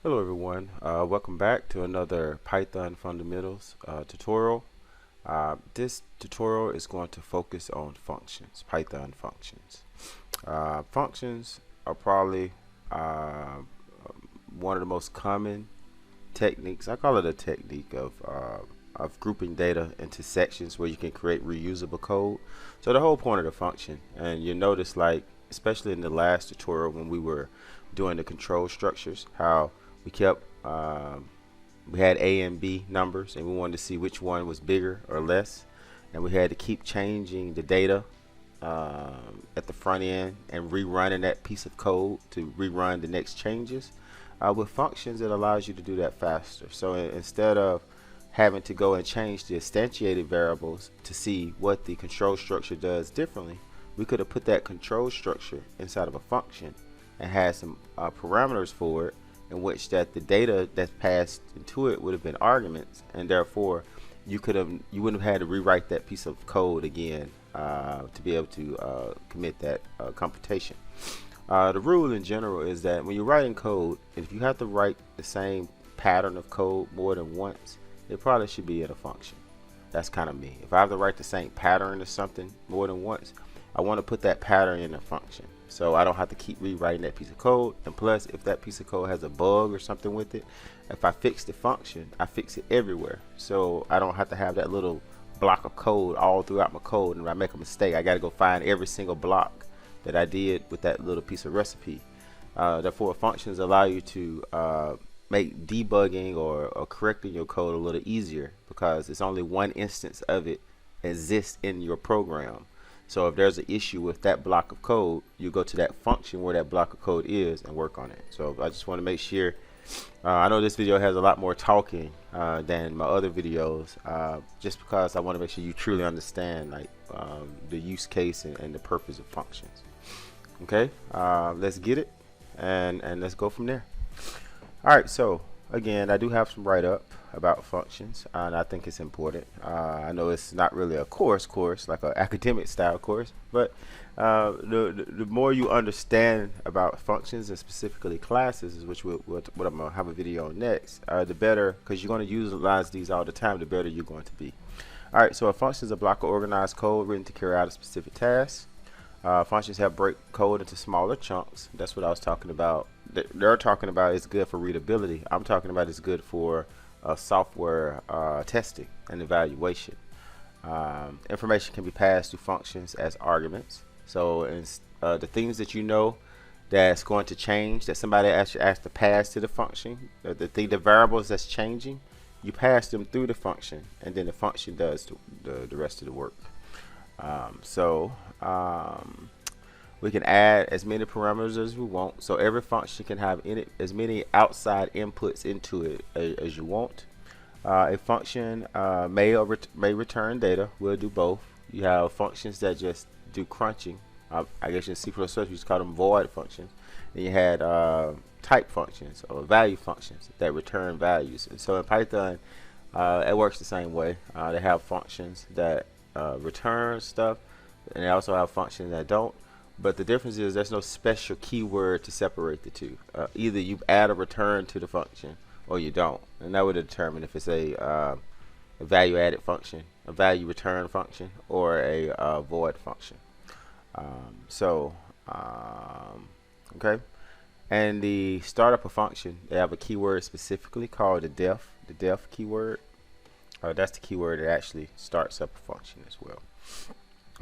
Hello everyone, welcome back to another Python Fundamentals tutorial. This tutorial is going to focus on functions, Python functions. Functions are probably one of the most common techniques. I call it a technique of grouping data into sections where you can create reusable code. So the whole point of the function, and you notice, like especially in the last tutorial when we were doing the control structures, how we kept we had A and B numbers and we wanted to see which one was bigger or less, and we had to keep changing the data at the front end and rerunning that piece of code to rerun the next changes. With functions, it allows you to do that faster. So instead of having to go and change the instantiated variables to see what the control structure does differently, we could have put that control structure inside of a function and had some parameters for it, in which that the data that's passed into it would have been arguments, and therefore you wouldn't have had to rewrite that piece of code again to be able to commit that computation. The rule in general is that when you're writing code, if you have to write the same pattern of code more than once, it probably should be in a function. That's kind of me. If I have to write the same pattern or something more than once, I want to put that pattern in a function, so I don't have to keep rewriting that piece of code. And plus, if that piece of code has a bug or something with it, if I fix the function, I fix it everywhere, so I don't have to have that little block of code all throughout my code, and if I make a mistake, I got to go find every single block that I did with that little piece of recipe. Therefore, functions allow you to make debugging or correcting your code a little easier, because it's only one instance of it exists in your program. So if there's an issue with that block of code, you go to that function where that block of code is and work on it. So I just want to make sure, I know this video has a lot more talking than my other videos, just because I want to make sure you truly understand, like, the use case and the purpose of functions. Okay, let's get it, and let's go from there. All right, so again, I do have some write-up about functions, and I think it's important. I know it's not really a course like an academic style course, but the more you understand about functions, and specifically classes, which what I'm going to have a video on next, the better, because you're going to utilize these all the time, the better you're going to be. All right, so a function is a block of organized code written to carry out a specific task. Functions have break code into smaller chunks. That's what I was talking about. They're talking about it's good for readability. I'm talking about it's good for software testing and evaluation. Information can be passed to functions as arguments. So the things that you know that's going to change, that somebody actually has to pass to the function, the variables that's changing, you pass them through the function, and then the function does the rest of the work. We can add as many parameters as we want, so every function can have in it as many outside inputs into it as you want. A function may return data. We'll do both. You have functions that just do crunching. I guess in C++ we just call them void functions. And you had type functions or value functions that return values. And so in Python, it works the same way. They have functions that return stuff, and they also have functions that don't. But the difference is there's no special keyword to separate the two. Either you add a return to the function or you don't, and that would determine if it's a value added function, a value return function, or a void function. Okay. And the startup of function, they have a keyword specifically called the def keyword. That's the keyword that actually starts up a function as well.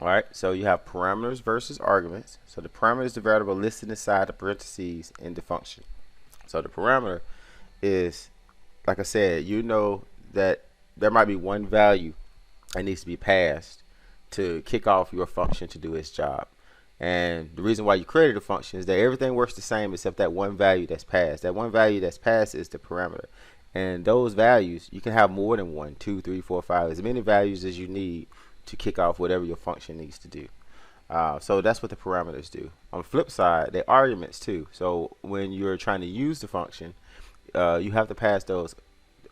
Alright, so you have parameters versus arguments. So the parameter is the variable listed inside the parentheses in the function. So the parameter is, like I said, you know that there might be one value that needs to be passed to kick off your function to do its job. And the reason why you created a function is that everything works the same except that one value that's passed. That one value that's passed is the parameter. And those values, you can have more than 1, 2, 3, 4, 5, as many values as you need to kick off whatever your function needs to do. So that's what the parameters do. On the flip side, they're arguments too. So when you're trying to use the function, you have to pass those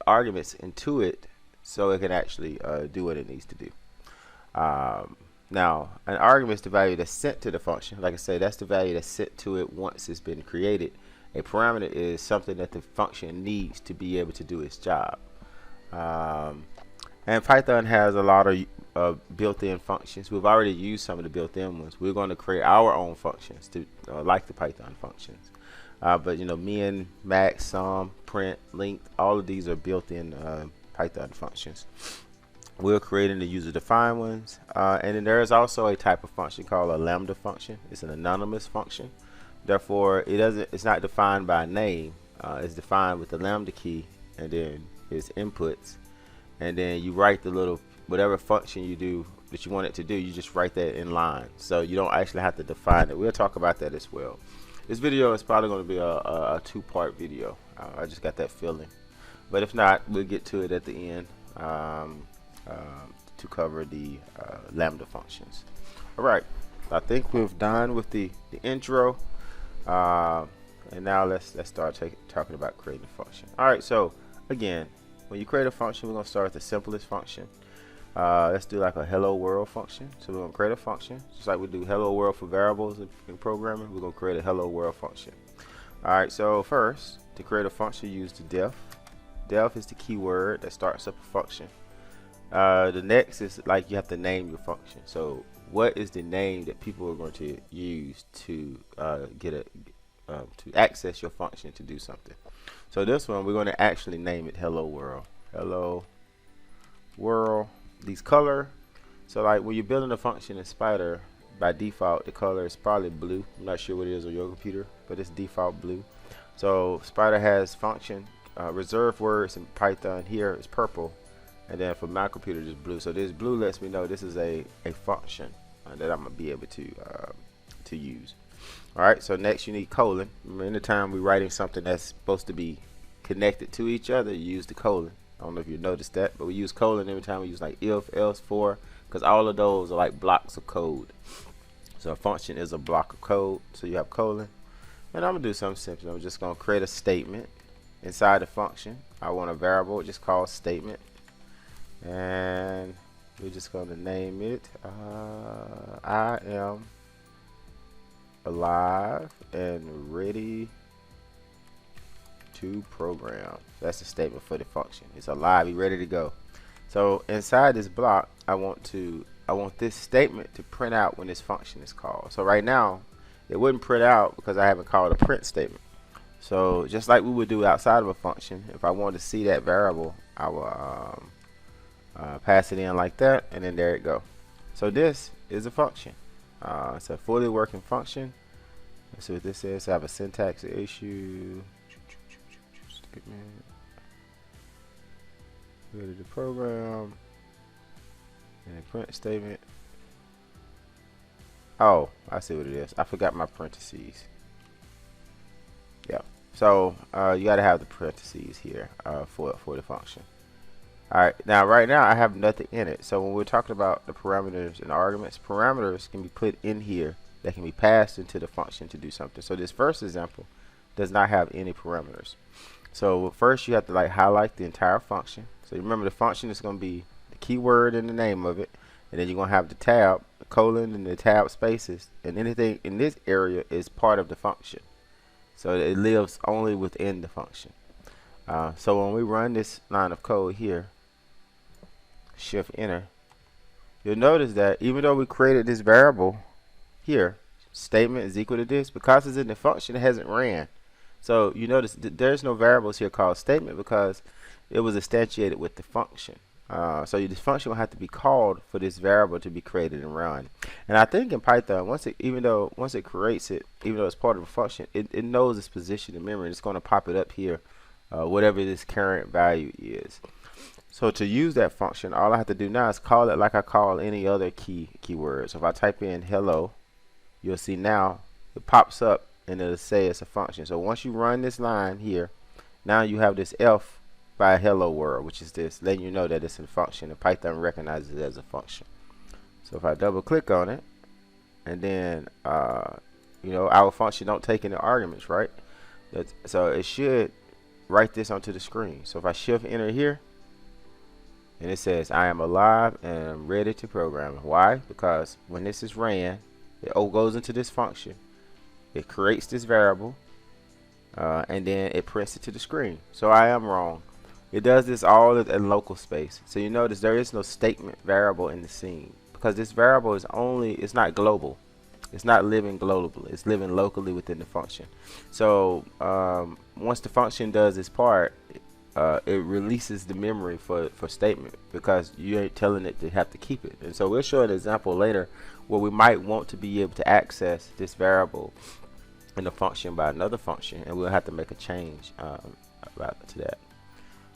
arguments into it so it can actually do what it needs to do. Now, an argument is the value that's sent to the function. Like I say, that's the value that's sent to it once it's been created. A parameter is something that the function needs to be able to do its job. And Python has a lot of built-in functions. We've already used some of the built-in ones. We're going to create our own functions to like the Python functions. But min, max, sum, print, length, all of these are built-in Python functions. We're creating the user-defined ones, and then there is also a type of function called a lambda function. It's an anonymous function. Therefore, it's not defined by name. It's defined with the lambda key and then its inputs, and then you write the little whatever function you do that you want it to do. You just write that in line, so you don't actually have to define it. We'll talk about that as well. This video is probably going to be a two-part video. I just got that feeling, but if not, we'll get to it at the end to cover the lambda functions. All right, I think we've done with the intro. And now let's start talking about creating a function. All right, so again, when you create a function, we're going to start with the simplest function. Let's do like a hello world function. So we're going to create a function just like we do hello world for variables in programming. We're going to create a hello world function. All right, so first, to create a function, use the def. Def is the keyword that starts up a function. The next is like you have to name your function. So what is the name that people are going to use to to access your function to do something? So this one, we're going to actually name it hello world. Hello world. These color. So like when you're building a function in Spider, by default the color is probably blue. I'm not sure what it is on your computer, but it's default blue. So Spider has function reserved words in Python here is purple, and then for my computer just blue. So this blue lets me know this is a function that I'm gonna be able to use. All right, so next you need colon. Remember, anytime we're writing something that's supposed to be connected to each other, you use the colon. I don't know if you noticed that, but we use colon every time we use like if, else, for, because all of those are like blocks of code. So a function is a block of code, so you have colon. And I'm gonna do something simple. I'm just gonna create a statement inside the function. I want a variable just called statement, and we're just going to name it I am alive and ready to program. That's the statement for the function. It's alive, it's ready to go. So inside this block, I want this statement to print out when this function is called. So right now it wouldn't print out because I haven't called a print statement. So just like we would do outside of a function, if I want to see that variable, I will pass it in like that, and then there it go. So this is a function. It's a fully working function. Let's see what this is. I have a syntax issue. Statement. Ready to program. And print statement. Oh, I see what it is. I forgot my parentheses. Yeah. So you got to have the parentheses here for the function. Alright, now right now I have nothing in it. So when we're talking about the parameters and arguments, parameters can be put in here that can be passed into the function to do something. So this first example does not have any parameters. So first you have to like highlight the entire function. So remember, the function is going to be the keyword and the name of it, and then you're going to have the tab, the colon, and the tab spaces, and anything in this area is part of the function. So it lives only within the function. So when we run this line of code here, shift enter, you'll notice that even though we created this variable here, statement is equal to this, because it's in the function, it hasn't ran. So you notice that there's no variables here called statement because it was instantiated with the function. So this function will have to be called for this variable to be created and run. And I think in Python, once it creates it, even though it's part of a function, it knows its position in memory. It's going to pop it up here, whatever this current value is. So to use that function, all I have to do now is call it like I call any other keyword. So if I type in hello, you'll see now it pops up and it'll say it's a function. So once you run this line here, now you have this F by hello world, which is this, letting you know that it's a function, and Python recognizes it as a function. So if I double click on it, and then our function don't take any arguments, right? So it should write this onto the screen. So if I shift enter here, and it says I am alive and I'm ready to program. Why? Because when this is ran, it goes into this function, it creates this variable, and then it prints it to the screen. So I am wrong. It does this all in local space. So you notice there is no statement variable in the scene because this variable is it's not global. It's not living globally. It's living locally within the function. So once the function does its part, it releases the memory for statement because you ain't telling it to have to keep it. And so we'll show an example later where we might want to be able to access this variable in the function by another function, and we'll have to make a change to that.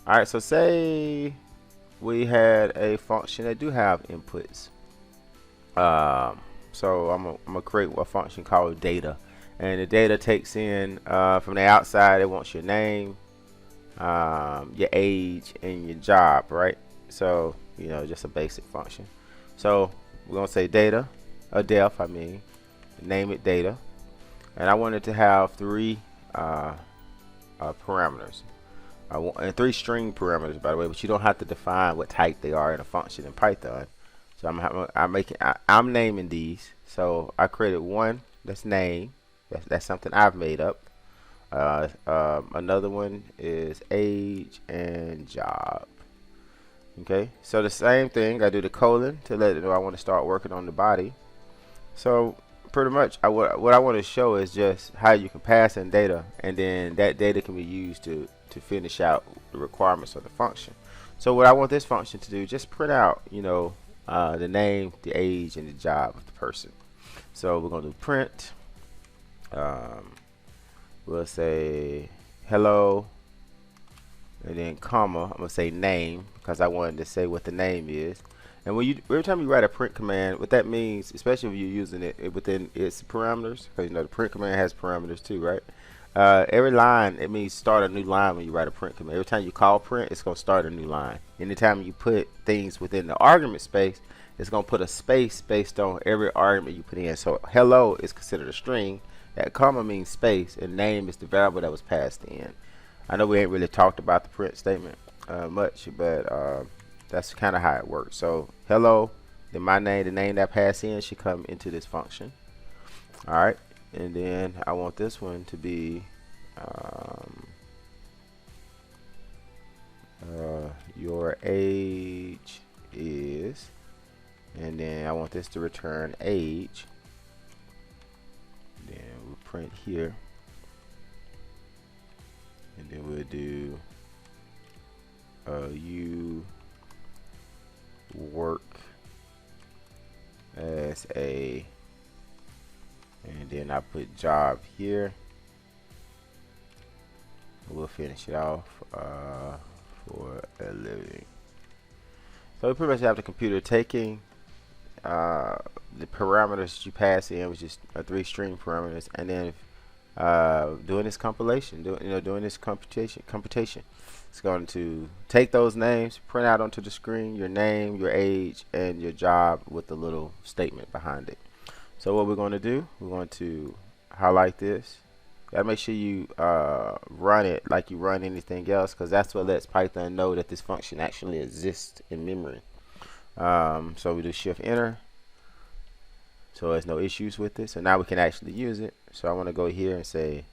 All right, so say we had a function that do have inputs. So I'm gonna create a function called data, and the data takes in from the outside. It wants your name, your age, and your job, right? So just a basic function. So we're gonna say data, a def, name it data, and I want it to have three parameters. And three string parameters, by the way, but you don't have to define what type they are in a function in Python. So I'm naming these. So I created one that's name. That's something I've made up. Another one is age and job. Okay, so the same thing. I do the colon to let it know I want to start working on the body. So pretty much what I want to show is just how you can pass in data, and then that data can be used to finish out the requirements of the function. So what I want this function to do, just print out the name, the age, and the job of the person. So we're going to do print. We'll say hello, and then comma. I'm going to say name because I wanted to say what the name is. And every time you write a print command, what that means, especially if you're using it within its parameters, because the print command has parameters too, right? Every line, it means start a new line when you write a print command. Every time you call print, it's going to start a new line. Anytime you put things within the argument space, it's going to put a space based on every argument you put in. So hello is considered a string. That comma means space, and name is the variable that was passed in. I know we ain't really talked about the print statement much, but that's kind of how it works. So hello, then my name, the name that passed in, should come into this function. All right, and then I want this one to be your age is, and then I want this to return age. Then we'll print here, and then we'll do you work as a, and then I put job here. We'll finish it off for a living. So we pretty much have the computer taking the parameters that you pass in, which is three string parameters, and then doing this compilation, doing this computation. It's going to take those names, print out onto the screen your name, your age, and your job with a little statement behind it. So what we're going to do, we're going to highlight this. Gotta make sure you run it like you run anything else, because that's what lets Python know that this function actually exists in memory. So we do Shift Enter, so there's no issues with it. So now we can actually use it. So I want to go here and say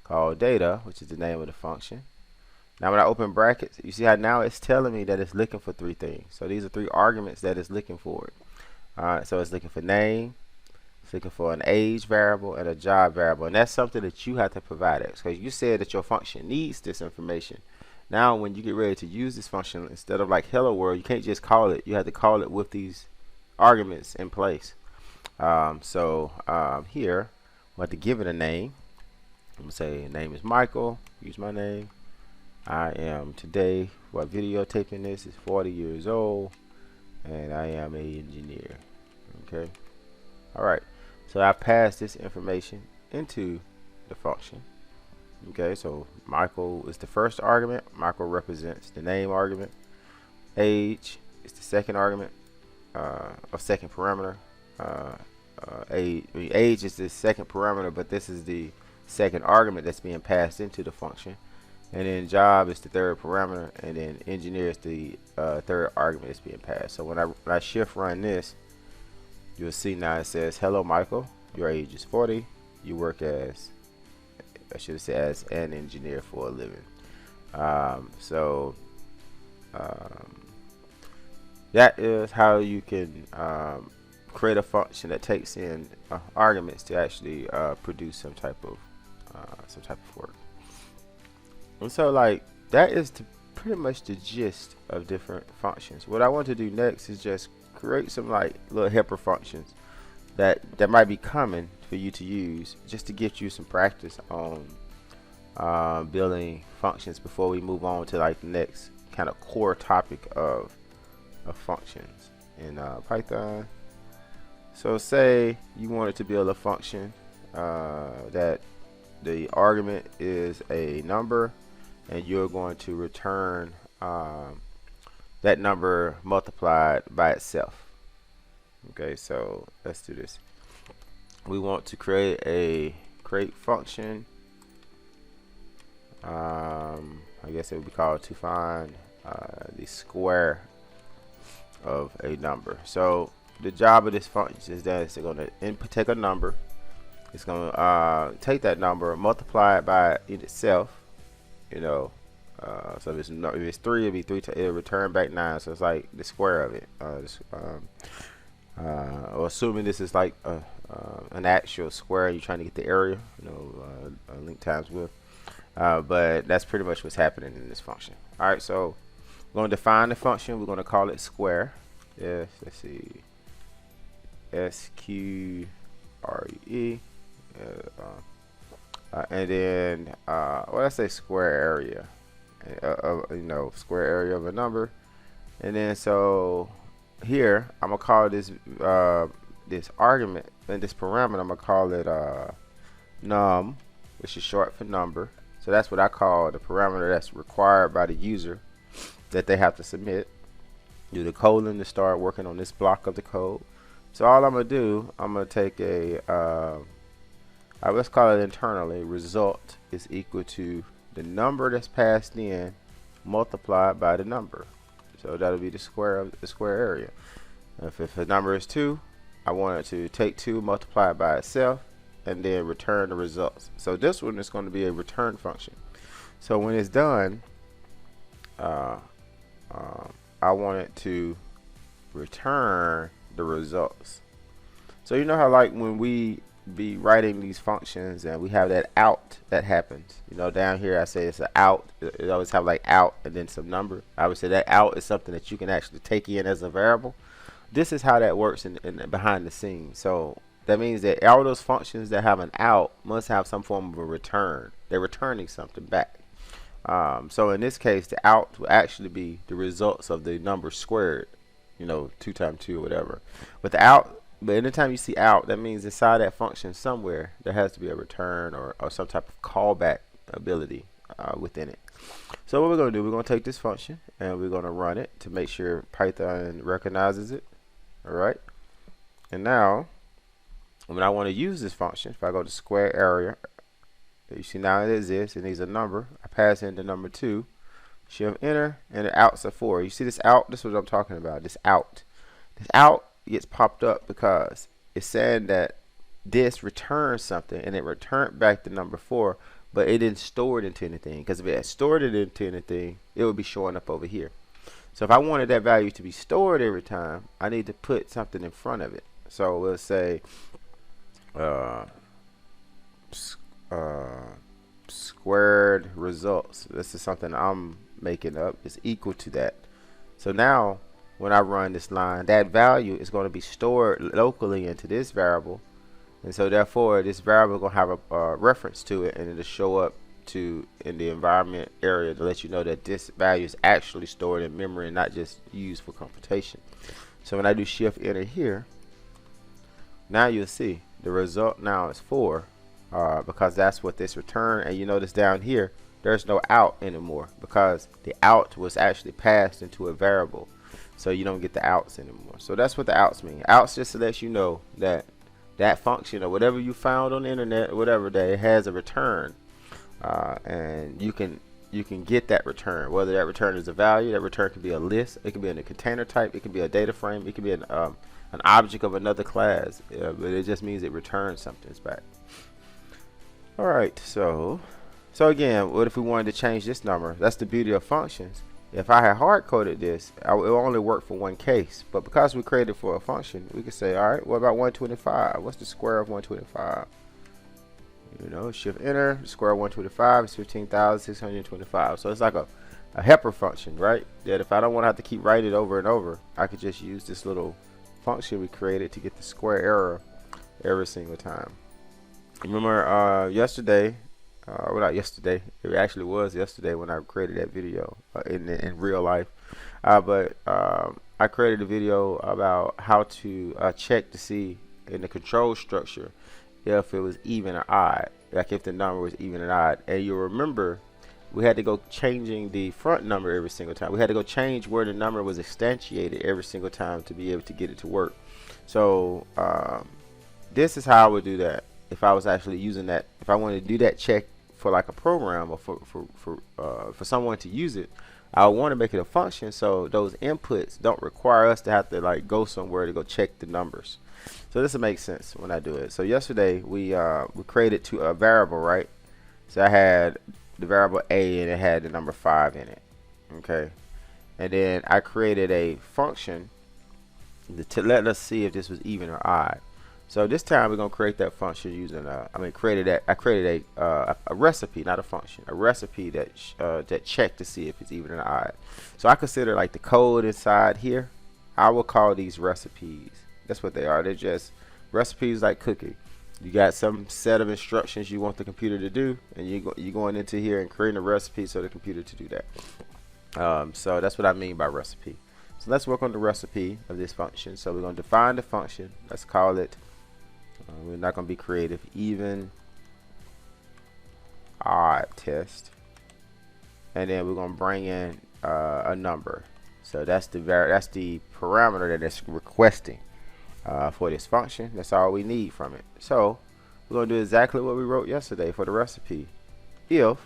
call data, which is the name of the function. Now when I open brackets, you see how now it's telling me that it's looking for three things. So these are three arguments that it's looking for. So it's looking for name, it's looking for an age variable, and a job variable. And that's something that you have to provide it, because you said that your function needs this information. Now when you get ready to use this function, instead of like hello world, you can't just call it. You have to call it with these arguments in place. Here we have to give it a name. I'm gonna say name is Michael. Use my name. I am today, while videotaping this, is 40 years old, and I am an engineer. Okay. All right. So I passed this information into the function. Okay. So Michael is the first argument. Michael represents the name argument. Age is the second argument, second parameter. Age is the second parameter, but this is the second argument that's being passed into the function. And then job is the third parameter, and then engineer is the third argument that's being passed. So when I shift run this, you'll see now it says hello Michael, your age is 40, you work as I should have said as an engineer for a living. So that is how you can create a function that takes in arguments to actually produce some type of work. And so, like, that is pretty much the gist of different functions. What I want to do next is just create some like little helper functions that might be common for you to use, just to get you some practice on building functions before we move on to like the next kind of core topic of functions in Python. So say you wanted to build a function that the argument is a number, and you're going to return that number multiplied by itself. Okay, so let's do this. We want to create a function. I guess it would be called to find the square of a number. So the job of this function is that it's going to take a number. It's going to take that number, multiply it by itself. You know, so if it's 3, it'll be 3. It'll return back 9. So it's like the square of it. Or assuming this is like an actual square, you're trying to get the area. You know, link times width. But that's pretty much what's happening in this function. All right, so we're going to define the function. We're going to call it square. Yes, let's see, SQRE. And then well, let's say square area, square area of a number. And then so here I'm gonna call this this argument and this parameter, I'm gonna call it num, which is short for number. So that's what I call the parameter that's required by the user that they have to submit. Do the colon to start working on this block of the code. So all I'm gonna do, I'm gonna take a let's call it internally, result is equal to the number that's passed in multiplied by the number. So that'll be the square of the square area. If the number is 2, I want it to take 2, multiply it by itself, and then return the results. So this one is going to be a return function. So when it's done, I want it to return the results. So you know how like when we be writing these functions and we have that out that happens, you know, down here I say it's an out. It always have like out and then some number. I would say that out is something that you can actually take in as a variable. This is how that works in behind the scenes. So that means that all those functions that have an out must have some form of a return. They're returning something back. So in this case, the out will actually be the results of the number squared, you know, 2 times 2 or whatever. But anytime you see out, that means inside that function somewhere there has to be a return or some type of callback ability within it. So what we're going to do, we're going to take this function and we're going to run it to make sure Python recognizes it. All right. And now when I want to use this function, if I go to square area, you see now it exists. It needs a number. I pass in the number 2, shift enter, and the out's a 4. You see this out? This is what I'm talking about. This out gets popped up because it's saying that this returns something, and it returned back the number 4, but it didn't store it into anything, because if it had stored it into anything, it would be showing up over here. So if I wanted that value to be stored every time, I need to put something in front of it. So we'll say squared results. This is something I'm making up. Is equal to that. So now when I run this line, that value is going to be stored locally into this variable, and so therefore this variable is going to have a reference to it, and it'll show up in the environment area to let you know that this value is actually stored in memory and not just used for computation. So when I do shift enter here, now you'll see the result now is 4, because that's what this return. And you notice down here there's no out anymore because the out was actually passed into a variable. So you don't get the outs anymore. So that's what the outs mean. Outs just to let you know that that function or whatever you found on the internet or whatever, that it has a return, and you can get that return. Whether that return is a value, that return can be a list, it can be in a container type, it can be a data frame, it can be an object of another class, but it just means it returns something back. All right, so again, what if we wanted to change this number? That's the beauty of functions. If I had hard coded this, it will only work for one case. But because we created for a function, we could say, all right, what about 125? What's the square of 125? You know, shift enter, the square of 125 is 15,625. So it's like a helper function, right? That if I don't want to have to keep writing it over and over, I could just use this little function we created to get the square error every single time. Remember yesterday, well, not yesterday, it actually was yesterday when I created that video in real life, but I created a video about how to check to see in the control structure if it was even or odd, like if the number was even or odd. And you'll remember we had to go changing the front number every single time. We had to go change where the number was instantiated every single time to be able to get it to work. So this is how I would do that if I was actually using that. If I wanted to do that check for like a program or for someone to use it, I would want to make it a function so those inputs don't require us to have to like go somewhere to go check the numbers. So this will make sense when I do it. So yesterday we created to a variable, right? So I had the variable a and it had the number 5 in it. Okay, and then I created a function to let us see if this was even or odd. So this time we're gonna create that function using I created a recipe, not a function, a recipe that that checked to see if it's even or odd. So I consider like the code inside here. I will call these recipes. That's what they are. They're just recipes like cooking. You got some set of instructions you want the computer to do, and you're going into here and creating a recipe so the computer to do that. So that's what I mean by recipe. So let's work on the recipe of this function. So we're going to define the function. Let's call it, we're not going to be creative, even odd test. And then we're going to bring in a number. So that's the parameter that it's requesting for this function. That's all we need from it. So we're going to do exactly what we wrote yesterday for the recipe. If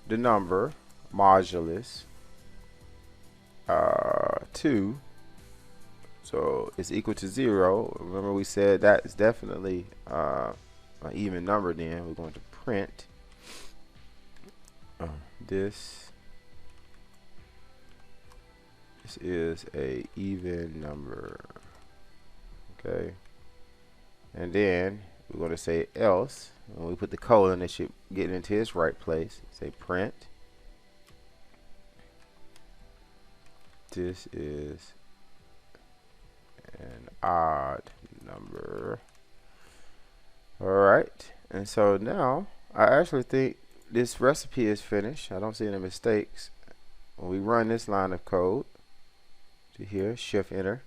the number modulus 2, so it's equal to 0. Remember we said that is definitely an even number. Then we're going to print this is a even number. Okay, and then we're going to say else. When we put the colon, it should get into its right place. Say print this is an odd number. Alright, and so now I actually think this recipe is finished. I don't see any mistakes. When we run this line of code to here, shift enter,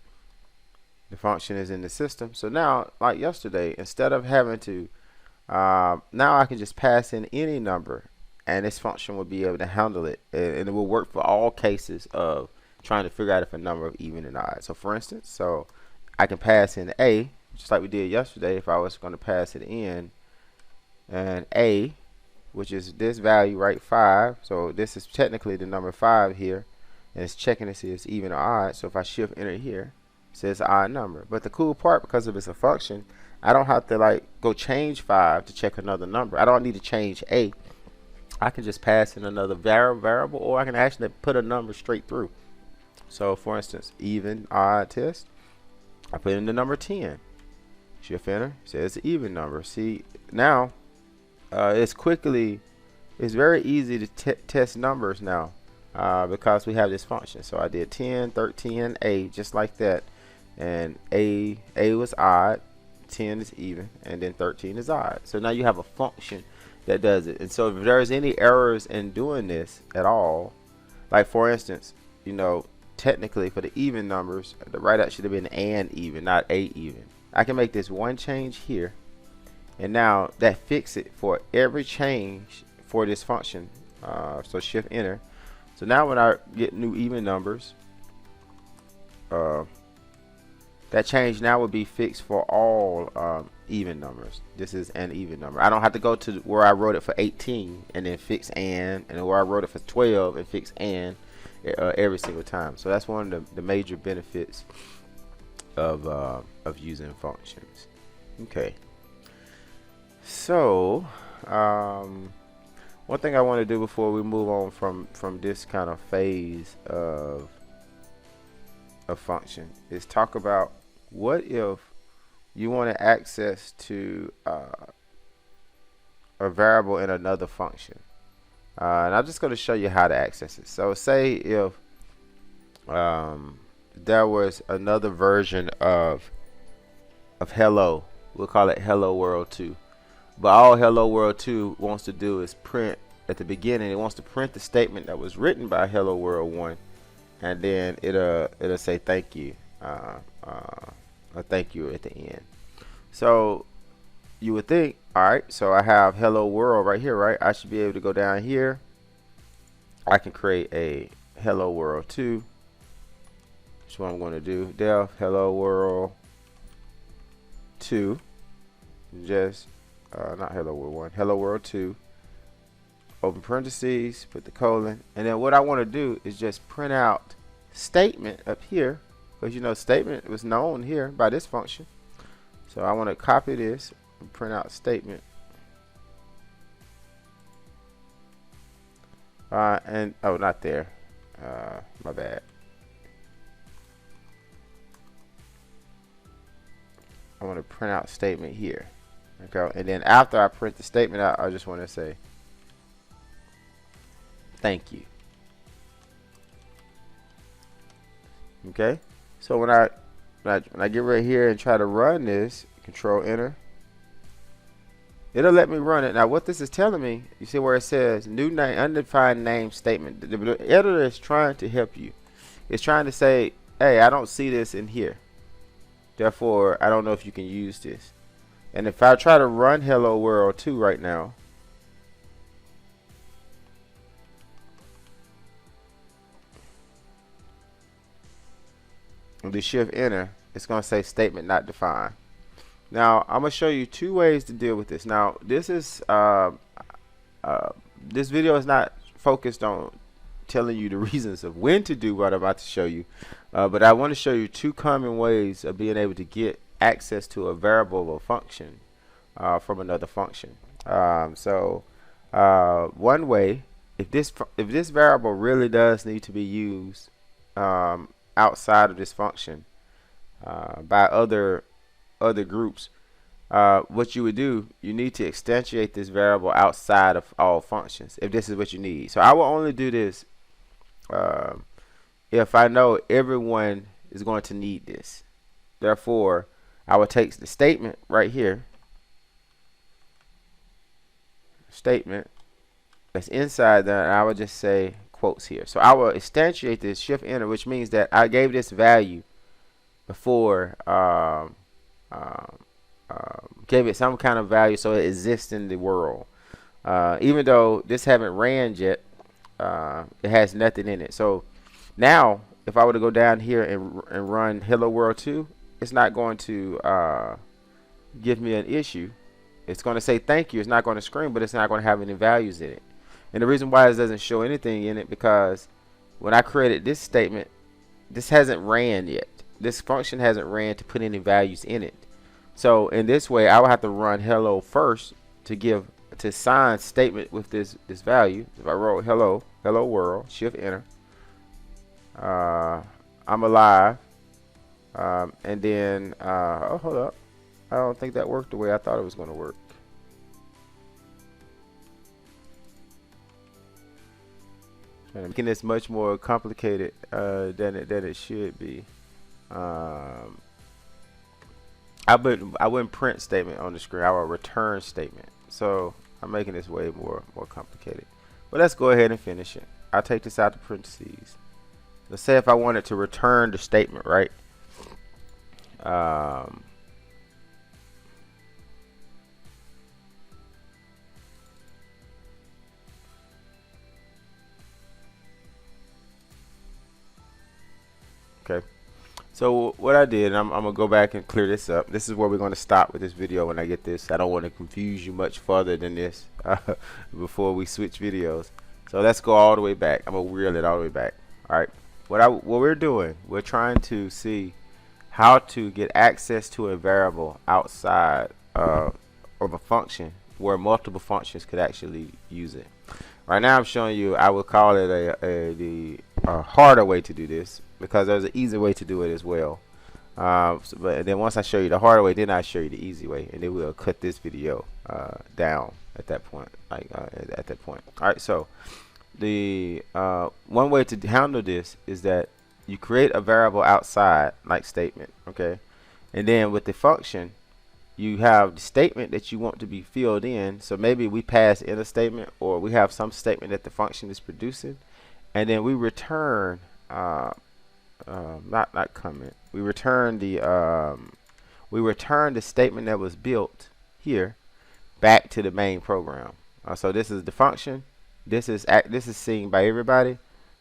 the function is in the system. So now, like yesterday, instead of having to now I can just pass in any number and this function will be able to handle it, and it will work for all cases of trying to figure out if a number of even and odd. So for instance, so I can pass in a, just like we did yesterday. If I was going to pass it in, and a, which is this value, right, 5. So this is technically the number 5 here, and it's checking to see if it's even or odd. So if I shift enter here, it says odd number. But the cool part, because of it's a function, I don't have to like go change 5 to check another number. I don't need to change a. I can just pass in another variable, or I can actually put a number straight through. So for instance, even odd test, I put in the number 10. Shift enter, says even number. See, now it's very easy to test numbers now because we have this function. So I did 10, 13, a, just like that, and a was odd, 10 is even, and then 13 is odd. So now you have a function that does it. And so if there's any errors in doing this at all, like for instance, you know, technically for the even numbers, the right out should have been and even, not a even. I can make this one change here, and now that fix it for every change for this function. So shift enter. So now when I get new even numbers, that change now would be fixed for all even numbers. This is an even number. I don't have to go to where I wrote it for 18 and then fix and where I wrote it for 12 and fix and every single time. So that's one of the major benefits of using functions. Okay. So So one thing I want to do before we move on from this kind of phase of a function is talk about what if you want to access to a variable in another function. And I'm just going to show you how to access it. So say if there was another version of hello, we'll call it hello world 2, but all hello world 2 wants to do is print at the beginning. It wants to print the statement that was written by hello world 1, and then it'll say thank you, or thank you at the end. So you would think, all right, so I have hello world right here, right? I should be able to go down here. I can create a hello world 2. That's what I'm going to do. Def hello world 2. Just not hello world 1. Hello world 2. Open parentheses. Put the colon. And then what I want to do is just print out statement up here, because you know statement was known here by this function. So I want to copy this and print out statement. And oh, not there. My bad. I want to print out statement here. Okay, and then after I print the statement out, I just want to say thank you. Okay, so when I get right here and try to run this, Control Enter, it'll let me run it. Now what this is telling me, you see where it says new name, undefined name statement. The editor is trying to help you. It's trying to say, hey, I don't see this in here, therefore I don't know if you can use this. And if I try to run hello world 2 right now, and do shift enter, it's going to say statement not defined. Now I'm going to show you two ways to deal with this. Now this is this video is not focused on telling you the reasons of when to do what I'm about to show you, but I want to show you two common ways of being able to get access to a variable or function from another function. So one way, if this variable really does need to be used outside of this function by other groups, what you would do, you need to instantiate this variable outside of all functions if this is what you need. So I will only do this if I know everyone is going to need this. Therefore I will take the statement right here, statement that's inside there, and I would just say quotes here. So I will instantiate this, shift enter, which means that I gave this value before, gave it some kind of value so it exists in the world, even though this haven't ran yet. It has nothing in it. So now if I were to go down here and run hello world 2, it's not going to give me an issue. It's going to say thank you. It's not going to scream, but it's not going to have any values in it. And the reason why it doesn't show anything in it, because when I created this statement, this hasn't ran yet. This function hasn't ran to put any values in it. So in this way, I will have to run hello first to assign statement with this value. If I wrote hello world, shift enter, I'm alive, and then oh, hold up, I don't think that worked the way I thought it was going to work. And making this much more complicated than it should be. I wouldn't print statement on the screen. I would return statement. So I'm making this way more complicated. But let's go ahead and finish it. I'll take this out to parentheses. Let's say if I wanted to return the statement, right? Okay. So what I did, I'm gonna go back and clear this up. This is where we're gonna stop with this video when I get this. I don't want to confuse you much further than this before we switch videos. So let's go all the way back. I'm gonna reel it all the way back. All right. What we're doing, we're trying to see how to get access to a variable outside of a function where multiple functions could actually use it. Right now I'm showing you, I would call it a harder way to do this, because there's an easy way to do it as well. But then once I show you the harder way, then I show you the easy way, and then we'll cut this video down at that point. At that point. All right. So the one way to handle this is that you create a variable outside, like statement, okay, and then with the function, you have the statement that you want to be filled in. So maybe we pass in a statement, or we have some statement that the function is producing, and then we return. Not comment. We return the statement that was built here back to the main program. So this is the function. This is seen by everybody.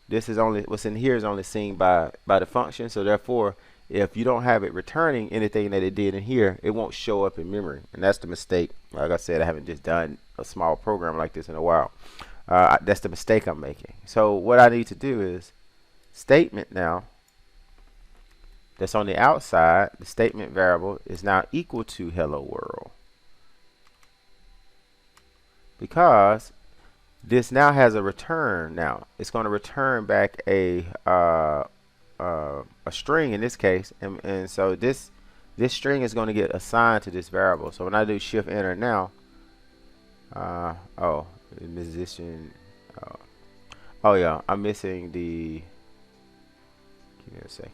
This is only what's in here is only seen by the function. So therefore, if you don't have it returning anything that it did in here, it won't show up in memory, and that's the mistake. Like I said, I haven't just done a small program like this in a while. That's the mistake I'm making. So what I need to do is statement now. That's on the outside, the statement variable is now equal to hello world, because this now has a return. Now it's going to return back a string in this case, and so this string is going to get assigned to this variable. So when I do shift enter now, oh, musician, oh yeah, I'm missing the, give me a second.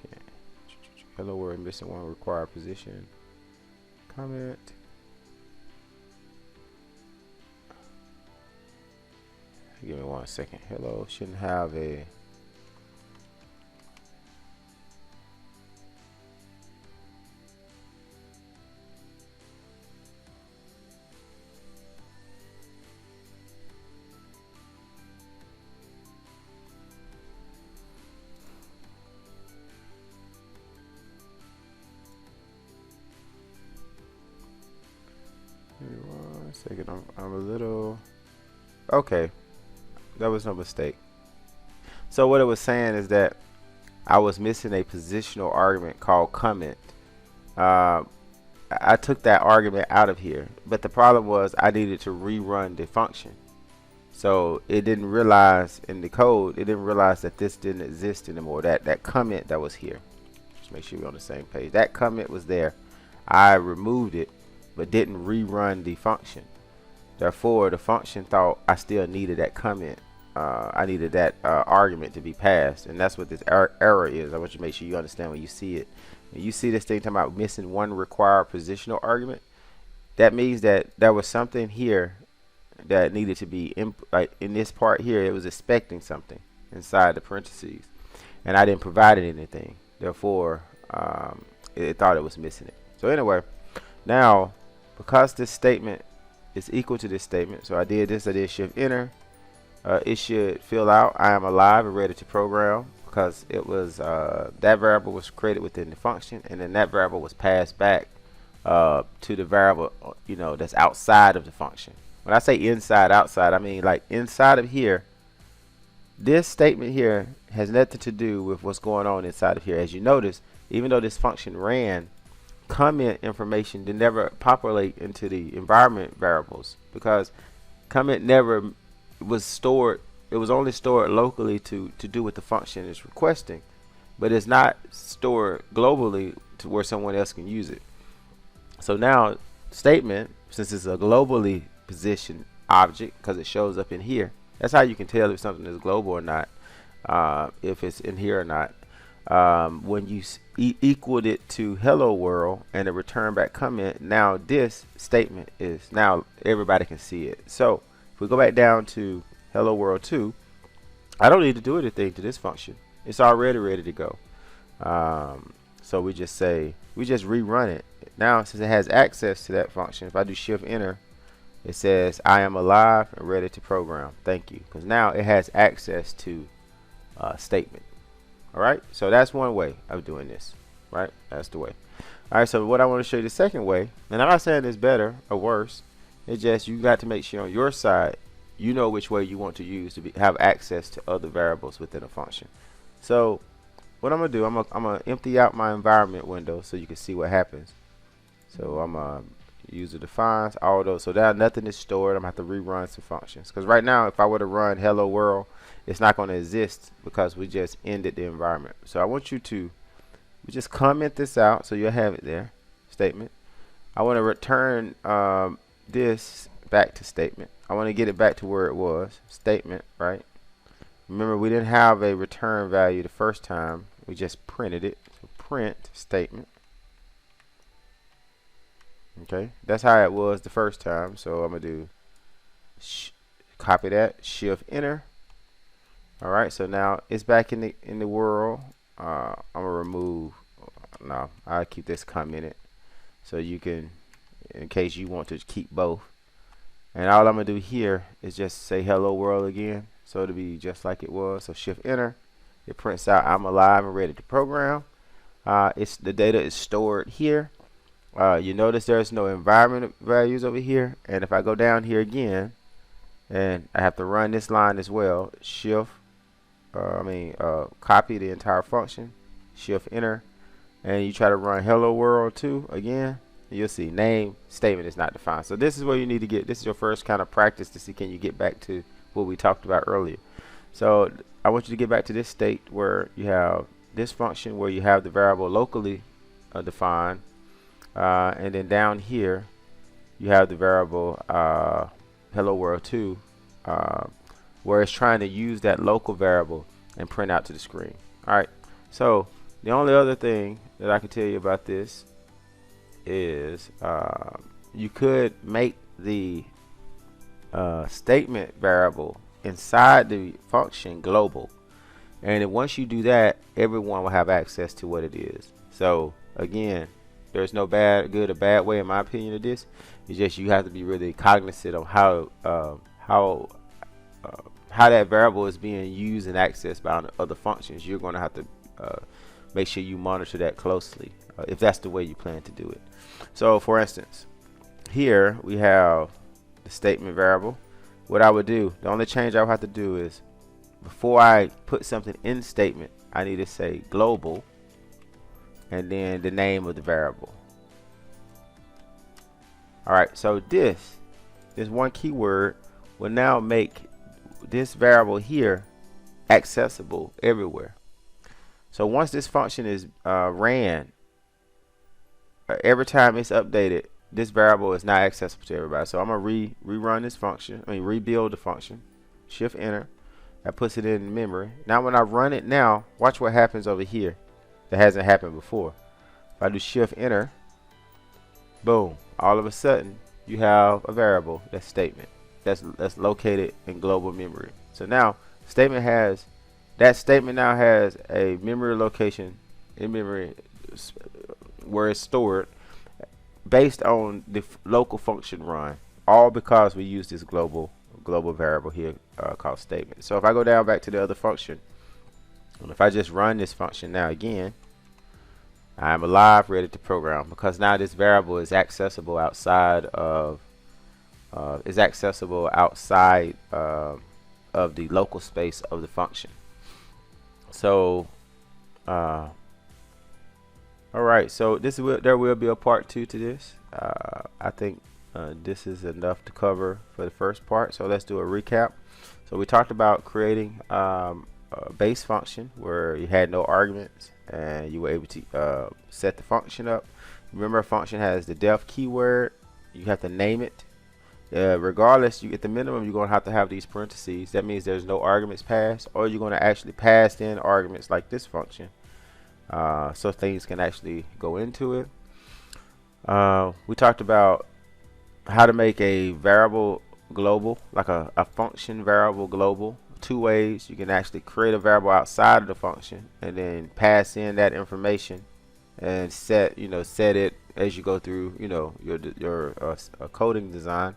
Hello world, missing one required position. Comment. Give me 1 second. Hello shouldn't have a. Give me 1 second. I'm a little. Okay. That was no mistake. So what it was saying is that I was missing a positional argument called comment. I took that argument out of here, but the problem was I needed to rerun the function. So it didn't realize in the code, it didn't realize that this didn't exist anymore. That comment that was here. Just make sure we're on the same page. That comment was there. I removed it, but didn't rerun the function. Therefore, the function thought I still needed that comment. I needed that argument to be passed, and that's what this error is. I want you to make sure you understand when you see it. When you see this thing talking about missing one required positional argument, that means that there was something here that needed to be like in this part here. It was expecting something inside the parentheses, and I didn't provide it anything. Therefore, it thought it was missing it. So anyway, now because this statement is equal to this statement, so I did this. I did shift enter. It should fill out I am alive and ready to program, because it was that variable was created within the function, and then that variable was passed back to the variable that's outside of the function. When I say inside, outside, I mean like inside of here. This statement here has nothing to do with what's going on inside of here. As you notice, even though this function ran, comment information did never populate into the environment variables, because comment never was stored. It was only stored locally to do what the function is requesting, but it's not stored globally to where someone else can use it. So now statement, since it's a globally positioned object because it shows up in here, that's how you can tell if something is global or not, if it's in here or not. When you equaled it to hello world and a return back comment, now this statement is, now everybody can see it. So if we go back down to hello world 2, I don't need to do anything to this function. It's already ready to go. So we just rerun it. Now since it has access to that function, if I do shift enter, it says I am alive and ready to program. Thank you, because now it has access to statement. All right, so that's one way of doing this, right? That's the way. All right, so what I want to show you the second way, and I'm not saying it's better or worse, it's just you got to make sure on your side you know which way you want to use to have access to other variables within a function. So what I'm gonna do, I'm gonna empty out my environment window so you can see what happens. So I'm user defines all those. So now nothing is stored. I'm gonna have to rerun some functions, because right now if I were to run hello world, it's not going to exist because we just ended the environment. So I want you to just comment this out so you'll have it there. Statement. I want to return this back to statement. I want to get it back to where it was. Statement, right? Remember, we didn't have a return value the first time. We just printed it. So print statement. Okay, that's how it was the first time. So I'm gonna do copy that, shift enter. All right, so now it's back in the world. I'm gonna remove. No, I'll keep this commented so you can, in case you want to keep both. And all I'm gonna do here is just say hello world again, so it'll be just like it was. So shift enter. It prints out I'm alive and ready to program. It's the data is stored here. You notice there's no environment values over here, and if I go down here again and I have to run this line as well, shift copy the entire function, shift enter, and you try to run hello world 2 again, you'll see name statement is not defined. So this is where you need to get, this is your first kind of practice to see can you get back to what we talked about earlier. So I want you to get back to this state where you have this function where you have the variable locally defined. And then down here you have the variable hello world 2 where it's trying to use that local variable and print out to the screen. Alright, so the only other thing that I can tell you about this is you could make the statement variable inside the function global, and then once you do that, everyone will have access to what it is. So again, there's no good or bad way in my opinion of this. It's just you have to be really cognizant of how that variable is being used and accessed by other functions. You're going to have to make sure you monitor that closely if that's the way you plan to do it. So for instance, here we have the statement variable. What I would do, the only change I would have to do is before I put something in statement, I need to say global and then the name of the variable. Alright, so this one keyword will now make this variable here accessible everywhere. So once this function is ran, every time it's updated, this variable is not accessible to everybody. So I'm gonna rerun this function, rebuild the function, shift enter, that puts it in memory. Now when I run it now, watch what happens over here that hasn't happened before. If I do shift enter, boom, all of a sudden you have a variable, that's statement, that's located in global memory. So now that statement now has a memory location in memory where it's stored based on the local function run, all because we use this global variable here called statement. So if I go down back to the other function, and if I just run this function now again, I'm alive, ready to program, because now this variable is accessible outside of of the local space of the function. So alright, so there will be a part 2 to this. I think this is enough to cover for the first part, so let's do a recap. So we talked about creating a base function where you had no arguments and you were able to set the function up. Remember, a function has the def keyword, you have to name it. Regardless, you at the minimum you're going to have these parentheses. That means there's no arguments passed, or you're going to actually pass in arguments like this function, so things can actually go into it. We talked about how to make a variable global, like a function variable global. 2 ways. You can actually create a variable outside of the function and then pass in that information and set it as you go through your coding design,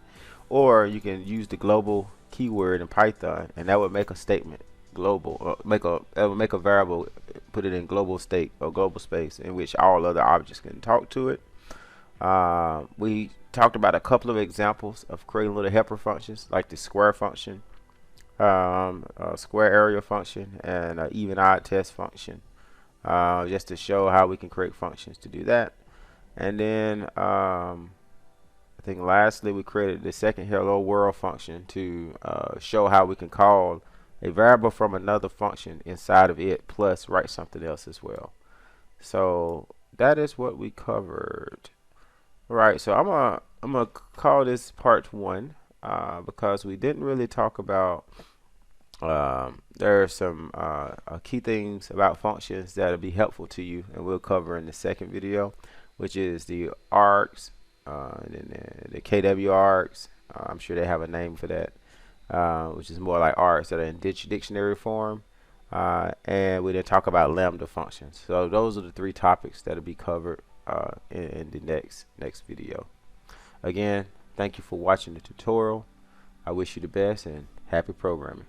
or you can use the global keyword in Python, and that would make a statement global, that would make a variable, put it in global state or global space in which all other objects can talk to it. We talked about a couple of examples of creating little helper functions like the square function, square area function, and even odd test function, just to show how we can create functions to do that. And then think lastly we created the second hello world function to show how we can call a variable from another function inside of it plus write something else as well. So that is what we covered. Right, so I'm gonna call this part one because we didn't really talk about there are some key things about functions that'll be helpful to you, and we'll cover in the second video, which is the args, and then the KW args. I'm sure they have a name for that, which is more like args that are in dictionary form. And we then talk about lambda functions. So those are the three topics that'll be covered in the next video. Again, thank you for watching the tutorial. I wish you the best and happy programming.